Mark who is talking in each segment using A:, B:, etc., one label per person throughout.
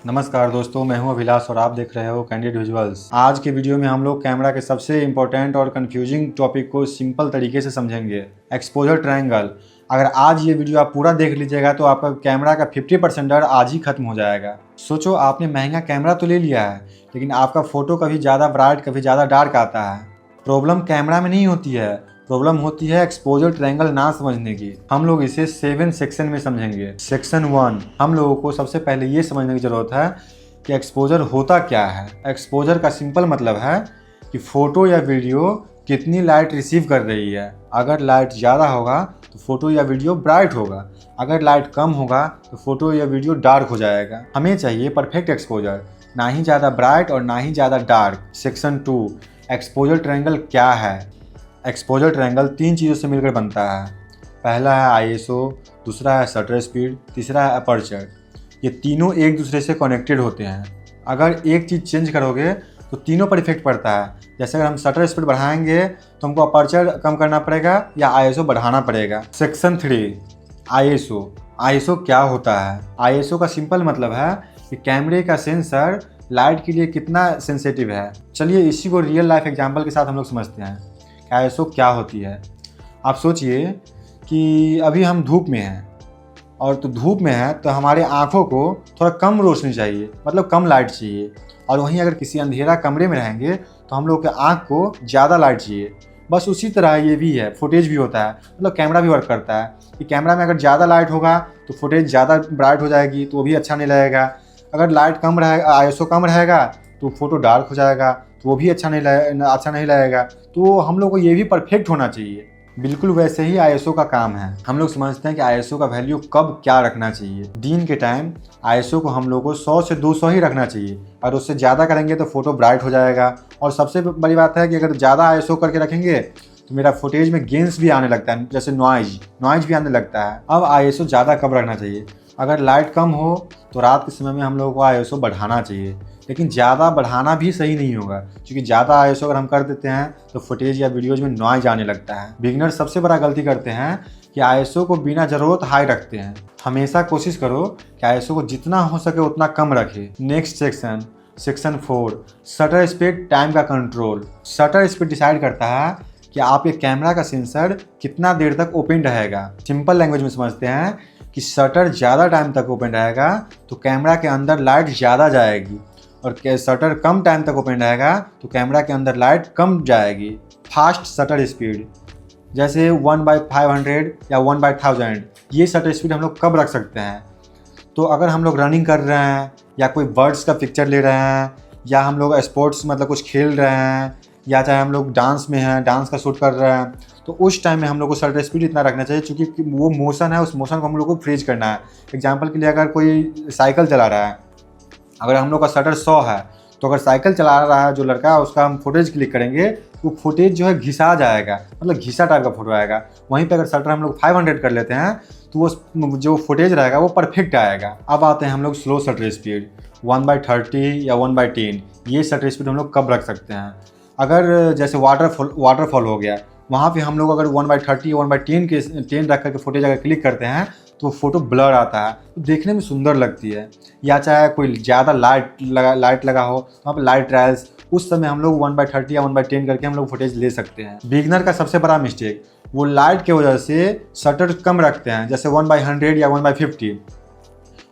A: नमस्कार दोस्तों, मैं हूं अभिलाष और आप देख रहे हो कैंडिड विजुअल्स। आज के वीडियो में हम लोग कैमरा के सबसे इम्पोर्टेंट और कंफ्यूजिंग टॉपिक को सिंपल तरीके से समझेंगे, एक्सपोजर ट्रायंगल। अगर आज ये वीडियो आप पूरा देख लीजिएगा तो आपका कैमरा का 50% डर आज ही खत्म हो जाएगा। सोचो, आपने महंगा कैमरा तो ले लिया है, लेकिन आपका फोटो कभी ज़्यादा ब्राइट कभी ज़्यादा डार्क आता है। प्रॉब्लम कैमरा में नहीं होती है, प्रॉब्लम होती है एक्सपोजर ट्रायंगल ना समझने की। हम लोग इसे 7 सेक्शन में समझेंगे। सेक्शन 1, हम लोगों को सबसे पहले ये समझने की जरूरत है कि एक्सपोजर होता क्या है। एक्सपोजर का सिंपल मतलब है कि फोटो या वीडियो कितनी लाइट रिसीव कर रही है। अगर लाइट ज़्यादा होगा तो फोटो या वीडियो ब्राइट होगा, अगर लाइट कम होगा तो फोटो या वीडियो डार्क हो जाएगा। हमें चाहिए परफेक्ट एक्सपोजर, ना ही ज़्यादा ब्राइट और ना ही ज़्यादा डार्क। सेक्शन 2, एक्सपोजर ट्रायंगल क्या है। एक्सपोजर ट्रायंगल 3 चीज़ों से मिलकर बनता है। पहला है आईएसओ, दूसरा है शटर स्पीड, तीसरा है अपर्चर। ये तीनों एक दूसरे से कनेक्टेड होते हैं। अगर एक चीज़ चेंज करोगे तो तीनों पर इफेक्ट पड़ता है। जैसे अगर हम शटर स्पीड बढ़ाएंगे तो हमको अपर्चर कम करना पड़ेगा या आईएसओ बढ़ाना पड़ेगा। Section 3, ISO. आईएसओ क्या होता है? आईएसओ का सिंपल मतलब है कि कैमरे का सेंसर लाइट के लिए कितना सेंसिटिव है। चलिए इसी को रियल लाइफ एग्जाम्पल के साथ हम लोग समझते हैं आईएसओ क्या होती है। आप सोचिए कि अभी हम धूप में हैं, और तो धूप में है तो हमारे आँखों को थोड़ा कम रोशनी चाहिए, मतलब कम लाइट चाहिए। और वहीं अगर किसी अंधेरा कमरे में रहेंगे तो हम लोग के आँख को ज़्यादा लाइट चाहिए। बस उसी तरह ये भी है, फुटेज भी होता है, मतलब कैमरा भी वर्क करता है कि कैमरा में अगर ज़्यादा लाइट होगा तो फुटेज ज़्यादा ब्राइट हो जाएगी, तो वो भी अच्छा नहीं लगेगा। अगर लाइट कम रहेगा, आईएसओ कम रहेगा तो फोटो डार्क हो जाएगा, तो वो भी अच्छा नहीं लगेगा। तो हम लोग को ये भी परफेक्ट होना चाहिए। बिल्कुल वैसे ही आईएसओ का काम है। हम लोग समझते हैं कि आईएसओ का वैल्यू कब क्या रखना चाहिए। दिन के टाइम आईएसओ को हम लोग को 100 से 200 ही रखना चाहिए, और उससे ज़्यादा करेंगे तो फोटो ब्राइट हो जाएगा। और सबसे बड़ी बात है कि अगर ज़्यादा आईएसओ करके रखेंगे तो मेरा फुटेज में गेन्स भी आने लगता है, जैसे नॉइज भी आने लगता है। अब आईएसओ ज़्यादा कब रखना चाहिए? अगर लाइट कम हो तो रात के समय में हम लोगों को आईएसओ बढ़ाना चाहिए, लेकिन ज़्यादा बढ़ाना भी सही नहीं होगा, क्योंकि ज़्यादा आईएसओ अगर हम कर देते हैं तो फुटेज या वीडियोज में नॉइज आने लगता है। बिगिनर सबसे बड़ा गलती करते हैं कि आईएसओ को बिना ज़रूरत हाई रखते हैं। हमेशा कोशिश करो कि आईएसओ को जितना हो सके उतना कम रखे। Next section 4, shutter speed time का कंट्रोल। शटर स्पीड डिसाइड करता है कि आपके कैमरा का सेंसर कितना देर तक ओपन रहेगा। सिंपल लैंग्वेज में समझते हैं कि शटर ज़्यादा टाइम तक ओपन रहेगा तो कैमरा के अंदर लाइट ज़्यादा जाएगी, और शटर कम टाइम तक ओपन रहेगा तो कैमरा के अंदर लाइट कम जाएगी। फास्ट शटर स्पीड, जैसे 1/500 या 1/1000, ये शटर स्पीड हम लोग कब रख सकते हैं? तो अगर हम लोग रनिंग कर रहे हैं, या कोई बर्ड्स का पिक्चर ले रहे हैं, या हम लोग स्पोर्ट्स मतलब कुछ खेल रहे हैं, या चाहे हम लोग डांस में हैं, डांस का शूट कर रहे हैं, तो उस टाइम में हम लोग को शटर स्पीड इतना रखना चाहिए, क्योंकि वो मोशन है, उस मोशन को हम लोग को फ्रीज करना है। एग्जाम्पल के लिए अगर कोई साइकिल चला रहा है, अगर हम लोग का शटर 100 है, तो अगर साइकिल चला रहा है जो लड़का, उसका हम फुटेज क्लिक करेंगे तो फुटेज जो है घिसा जाएगा, मतलब घिसा टाइप का फोटो आएगा। वहीं पे अगर शटर हम लोग 500 कर लेते हैं तो वो जो फुटेज रहेगा वो परफेक्ट आएगा। अब आते हैं हम लोग स्लो शटर स्पीड, 1/30 या 1/10। ये शटर स्पीड हम लोग कब रख सकते हैं? अगर जैसे वाटरफॉल हो गया, वहाँ पे हम लोग अगर 1/30 या 1/10 रख करके फुटेज अगर क्लिक करते हैं तो फोटो ब्लर आता है, तो देखने में सुंदर लगती है। या चाहे कोई ज़्यादा लाइट लगा हो, वहाँ पर लाइट ट्रायल्स, उस समय हम लोग 1/30 या 1/10 करके हम लोग फुटेज ले सकते हैं। बिगनर का सबसे बड़ा मिस्टेक, वो लाइट की वजह से शटर कम रखते हैं, जैसे 1/100 या 1/50,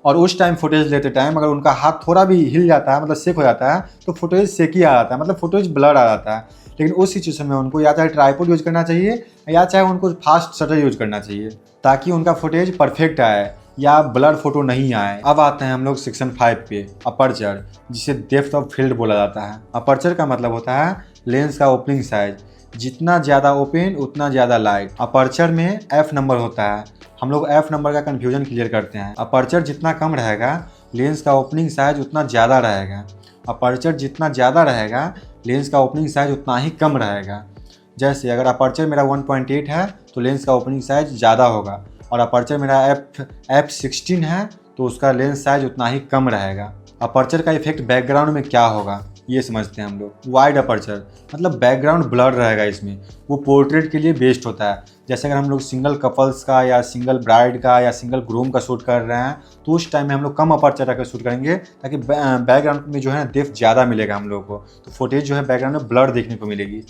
A: और उस टाइम फुटेज लेते टाइम अगर उनका हाथ थोड़ा भी हिल जाता है, मतलब शेक हो जाता है, तो फुटेज शेकी आ जाता है, मतलब फुटेज ब्लर आ जाता है। लेकिन उस सिचुएशन में उनको या चाहे ट्राइपॉड यूज करना चाहिए, या चाहे उनको फास्ट शटर यूज करना चाहिए, ताकि उनका फुटेज परफेक्ट आए या ब्लर फोटो नहीं आए। अब आते हैं हम लोग सेक्शन 5 पे, अपर्चर, जिसे डेप्थ ऑफ फील्ड बोला जाता है। अपर्चर का मतलब होता है लेंस का ओपनिंग साइज, जितना ज़्यादा ओपन उतना ज़्यादा लाइट। अपर्चर में एफ नंबर होता है, हम लोग एफ नंबर का कन्फ्यूजन क्लियर करते हैं। अपर्चर जितना कम रहेगा लेंस का ओपनिंग साइज उतना ज़्यादा रहेगा। अपर्चर जितना ज़्यादा रहेगा लेंस का ओपनिंग साइज उतना ही कम रहेगा। जैसे अगर अपर्चर मेरा 1.8 है तो लेंस का ओपनिंग साइज ज़्यादा होगा, और अपर्चर मेरा f16 है तो उसका लेंस साइज उतना ही कम रहेगा। अपर्चर का इफेक्ट बैकग्राउंड में क्या होगा, ये समझते हैं हम लोग। वाइड अपर्चर मतलब बैकग्राउंड ब्लर रहेगा इसमें, वो पोर्ट्रेट के लिए बेस्ट होता है। जैसे अगर हम लोग सिंगल कपल्स का या सिंगल ब्राइड का या सिंगल ग्रूम का शूट कर रहे हैं तो उस टाइम में हम लोग कम अपर्चर रखकर शूट करेंगे ताकि बैकग्राउंड में जो है डेप्थ ज़्यादा मिलेगा हम लोग को, तो फुटेज जो है बैकग्राउंड में ब्लर देखने को मिलेगी।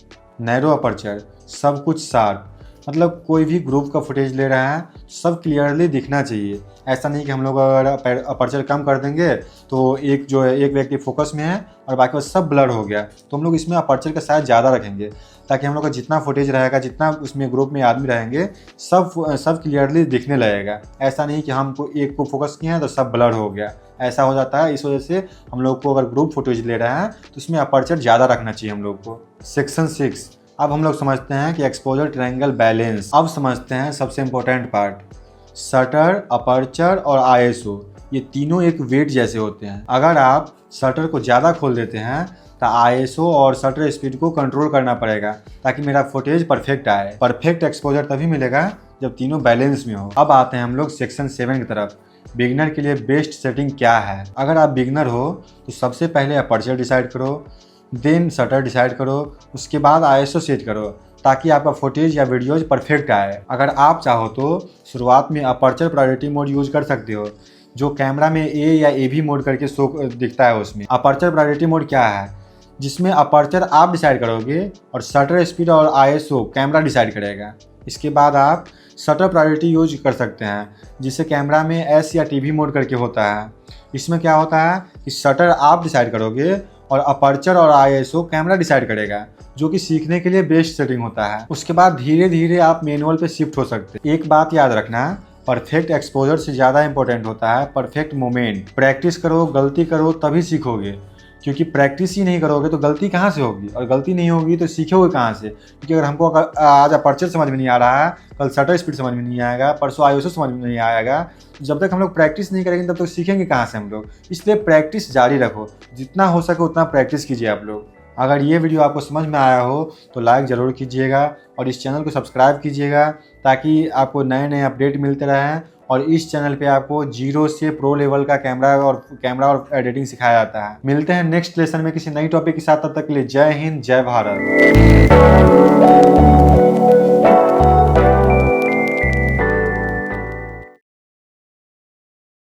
A: नैरो अपर्चर सब कुछ शार्प मतलब कोई भी ग्रुप का फुटेज ले रहा है सब क्लियरली दिखना चाहिए। ऐसा नहीं कि हम लोग अगर अपर्चर कम कर देंगे तो एक जो है एक व्यक्ति फोकस में है और बाकी सब ब्लर हो गया, तो हम लोग इसमें अपर्चर का साइज ज़्यादा रखेंगे ताकि हम लोग का जितना फुटेज रहेगा, जितना उसमें ग्रुप में आदमी रहेंगे सब क्लियरली दिखने लगेगा। ऐसा नहीं कि हमको एक को फोकस किया है तो सब ब्लर हो गया, ऐसा हो जाता है। इस वजह से हम लोग को अगर ग्रुप फुटेज ले रहे हैं तो इसमें अपर्चर ज़्यादा रखना चाहिए हम लोग को। सेक्शन 6 अब हम लोग समझते हैं कि एक्सपोजर ट्रायंगल बैलेंस। अब समझते हैं सबसे इम्पोर्टेंट पार्ट, शटर, अपर्चर और आईएसओ, ये तीनों एक वेट जैसे होते हैं। अगर आप शटर को ज़्यादा खोल देते हैं तो आईएसओ और शटर स्पीड को कंट्रोल करना पड़ेगा ताकि मेरा फुटेज परफेक्ट आए। परफेक्ट एक्सपोजर तभी मिलेगा जब तीनों बैलेंस में हो। अब आते हैं हम लोग सेक्शन 7 की तरफ। बिगिनर के लिए बेस्ट सेटिंग क्या है? अगर आप बिगिनर हो तो सबसे पहले अपर्चर डिसाइड करो, देन शटर डिसाइड करो, उसके बाद आईएसओ सेट करो ताकि आपका फुटेज या वीडियोज परफेक्ट आए। अगर आप चाहो तो शुरुआत में अपर्चर प्रायोरिटी मोड यूज कर सकते हो, जो कैमरा में ए या एवी मोड करके शो दिखता है। उसमें अपर्चर प्रायोरिटी मोड क्या है? जिसमें अपर्चर आप डिसाइड करोगे और शटर स्पीड और आईएसओ कैमरा डिसाइड करेगा। इसके बाद आप शटर प्रायोरिटी यूज कर सकते हैं जिसे कैमरा में एस या टीवी मोड करके होता है। इसमें क्या होता है कि शटर आप डिसाइड करोगे और अपर्चर और आईएसओ कैमरा डिसाइड करेगा, जो कि सीखने के लिए बेस्ट सेटिंग होता है। उसके बाद धीरे धीरे आप मैनुअल पे शिफ्ट हो सकते हैं। एक बात याद रखना, परफेक्ट एक्सपोजर से ज़्यादा इंपॉर्टेंट होता है परफेक्ट मोमेंट। प्रैक्टिस करो, गलती करो तभी सीखोगे, क्योंकि प्रैक्टिस ही नहीं करोगे तो गलती कहाँ से होगी, और गलती नहीं होगी तो सीखोगे कहाँ से? क्योंकि अगर हमको आज अपर्चर समझ में नहीं आ रहा है, कल शटर स्पीड समझ में नहीं आएगा, परसों आईएसओ समझ में नहीं आएगा, तो जब तक हम लोग प्रैक्टिस नहीं करेंगे तब तक सीखेंगे कहाँ से हम लोग? इसलिए प्रैक्टिस जारी रखो, जितना हो सके उतना प्रैक्टिस कीजिए आप लोग। अगर ये वीडियो आपको समझ में आया हो तो लाइक ज़रूर कीजिएगा और इस चैनल को सब्सक्राइब कीजिएगा ताकि आपको नए नए अपडेट मिलते रहें। और इस चैनल पे आपको 0 से प्रो लेवल का कैमरा और एडिटिंग सिखाया जाता है। मिलते हैं नेक्स्ट लेसन में किसी नई टॉपिक के साथ, तब तक के लिए जय हिंद, जय भारत।